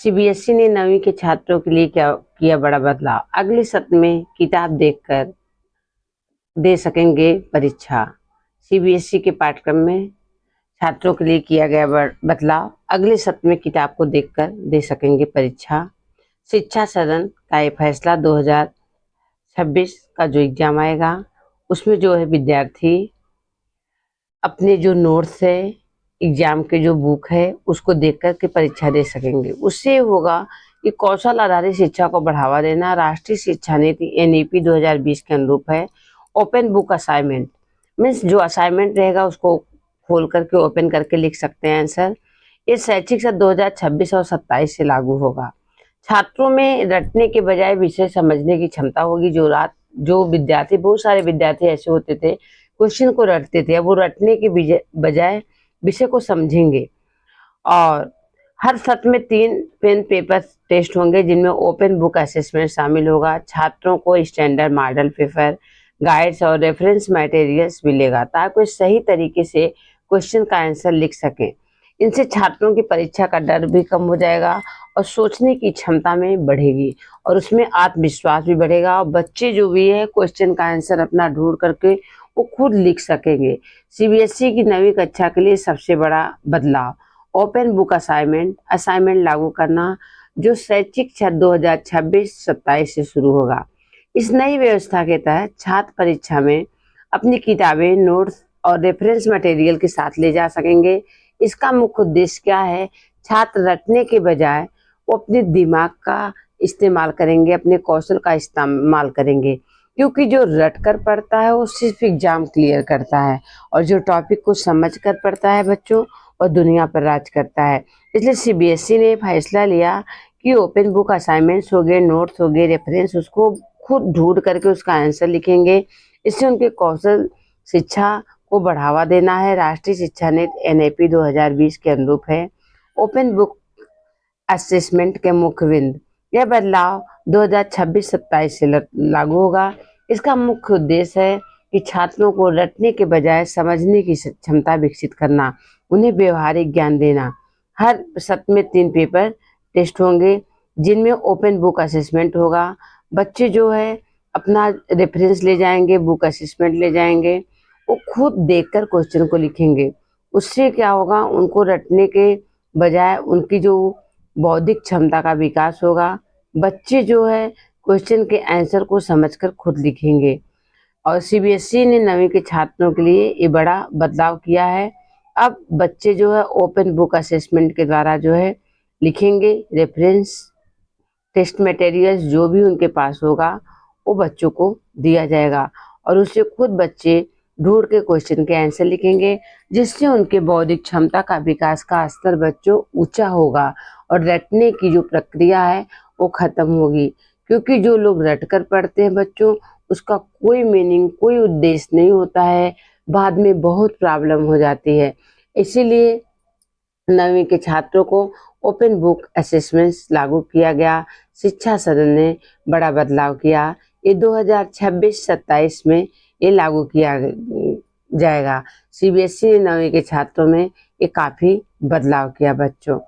CBSE ने 9वीं के छात्रों के लिए क्या किया बड़ा बदलाव। अगले सत्र में किताब देखकर दे सकेंगे परीक्षा। सीबीएसई के पाठ्यक्रम में छात्रों के लिए किया गया बदलाव। अगले सत्र में किताब को देखकर दे सकेंगे परीक्षा। शिक्षा सदन का ये फैसला 2026 का जो एग्जाम आएगा उसमें जो है विद्यार्थी अपने जो नोट्स है, एग्जाम के जो बुक है उसको देख कर के परीक्षा दे सकेंगे। उससे होगा कि कौशल आधारित शिक्षा को बढ़ावा देना राष्ट्रीय शिक्षा नीति एनईपी 2020 के अनुरूप है। ओपन बुक असाइनमेंट मीन्स जो असाइनमेंट रहेगा उसको खोल करके ओपन करके लिख सकते हैं आंसर। ये शैक्षिक सत्र 2026 और 27 से लागू होगा। छात्रों में रटने के बजाय विषय समझने की क्षमता होगी। जो विद्यार्थी, बहुत सारे विद्यार्थी ऐसे होते थे क्वेश्चन को रटते थे, अब वो रटने के बजाय विषय को समझेंगे। और हर सत्र में 3 पेन पेपर टेस्ट होंगे जिनमें ओपन बुक असेसमेंट शामिल होगा। छात्रों को स्टैंडर्ड मॉडल पेपर, गाइड्स और रेफरेंस मटेरियल्स मिलेगा ताकि वे सही तरीके से क्वेश्चन का आंसर लिख सकें। इनसे छात्रों की परीक्षा का डर भी कम हो जाएगा और सोचने की क्षमता में बढ़ेगी और उसमें आत्मविश्वास भी बढ़ेगा और बच्चे जो भी है क्वेश्चन का आंसर अपना ढूंढ करके वो खुद लिख सकेंगे। सीबीएसई की 9वीं कक्षा के लिए सबसे बड़ा बदलाव ओपन बुक असाइनमेंट लागू करना जो शैक्षिक सत्र 2026-27 से शुरू होगा। इस नई व्यवस्था के तहत छात्र परीक्षा में अपनी किताबें, नोट्स और रेफरेंस मटेरियल के साथ ले जा सकेंगे। इसका मुख्य उद्देश्य क्या है? छात्र रटने के बजाय वो अपने दिमाग का इस्तेमाल करेंगे, अपने कौशल का इस्तेमाल करेंगे, क्योंकि जो रट कर पढ़ता है वो सिर्फ एग्जाम क्लियर करता है और जो टॉपिक को समझ कर पढ़ता है बच्चों और दुनिया पर राज करता है। इसलिए सीबीएसई ने फैसला लिया कि ओपन बुक असाइनमेंट्स हो गए, नोट्स हो गए, रेफरेंस, उसको खुद ढूंढ करके उसका आंसर लिखेंगे। इससे उनके कौशल शिक्षा को बढ़ावा देना है। राष्ट्रीय शिक्षा नीति एनईपी 2020 के अनुरूप है। ओपन बुक असेसमेंट के मुख्य बिंदु, यह बदलाव 2026-27 से लागू होगा। इसका मुख्य उद्देश्य है कि छात्रों को रटने के बजाय समझने की क्षमता विकसित करना, उन्हें व्यवहारिक ज्ञान देना। हर सत्र में 3 पेपर टेस्ट होंगे जिनमें ओपन बुक असेसमेंट होगा। बच्चे जो है अपना रेफरेंस ले जाएंगे, बुक असेसमेंट ले जाएंगे, वो खुद देखकर क्वेश्चन को लिखेंगे। उससे क्या होगा, उनको रटने के बजाय उनकी जो बौद्धिक क्षमता का विकास होगा। बच्चे जो है क्वेश्चन के आंसर को समझकर खुद लिखेंगे। और सीबीएसई ने 9वीं के छात्रों के लिए ये बड़ा बदलाव किया है। अब बच्चे जो है ओपन बुक असेसमेंट के द्वारा जो है लिखेंगे। रेफरेंस, टेस्ट मटेरियल्स जो भी उनके पास होगा वो बच्चों को दिया जाएगा और उससे खुद बच्चे ढूंढ के क्वेश्चन के आंसर लिखेंगे, जिससे उनके बौद्धिक क्षमता का विकास का स्तर बच्चों ऊंचा होगा और रटने की जो प्रक्रिया है वो खत्म होगी। क्योंकि जो लोग रट कर पढ़ते हैं बच्चों, उसका कोई मीनिंग, कोई उद्देश्य नहीं होता है, बाद में बहुत प्रॉब्लम हो जाती है। इसीलिए 9वीं के छात्रों को ओपन बुक असेसमेंट्स लागू किया गया। शिक्षा सदन ने बड़ा बदलाव किया। ये 2026-27 में ये लागू किया जाएगा। सीबीएसई ने 9वीं के छात्रों में ये काफी बदलाव किया बच्चों।